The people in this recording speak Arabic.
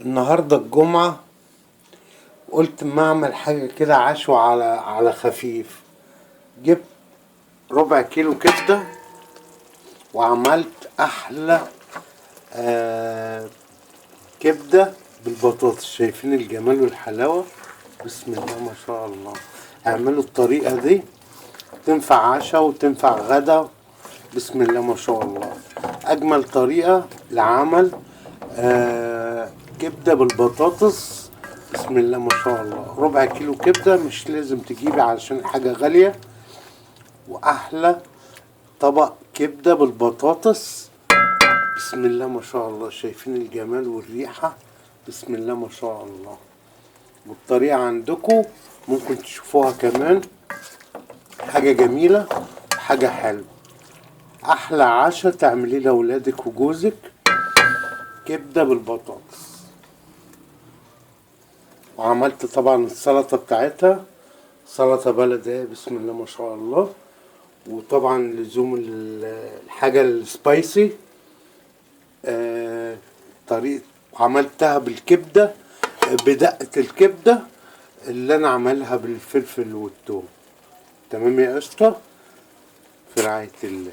النهارده الجمعة، قلت ما اعمل حاجة كده عشوة على خفيف. جبت ربع كيلو كبدة وعملت احلى آه كبدة بالبطاطس. شايفين الجمال والحلاوة؟ بسم الله ما شاء الله. اعملوا الطريقة دي، تنفع عشاء وتنفع غدا. بسم الله ما شاء الله. اجمل طريقة لعمل كبدة بالبطاطس. بسم الله ما شاء الله. ربع كيلو كبدة، مش لازم تجيبي علشان الحاجة غالية. واحلى طبق كبدة بالبطاطس. بسم الله ما شاء الله. شايفين الجمال والريحة؟ بسم الله ما شاء الله. والطريقة عندكم ممكن تشوفوها كمان. حاجة جميلة، حاجة حلوة. احلى عشاء تعمليه لاولادك وجوزك، كبدة بالبطاطس. وعملت طبعا السلطة بتاعتها، سلطة بلدية. بسم الله ما شاء الله. وطبعا لزوم الحاجة السبايسي. طريقة عملتها بالكبدة، بدقة الكبدة اللي انا عملها بالفلفل والثوم. تمام يا قشطة؟ في رعاية الله.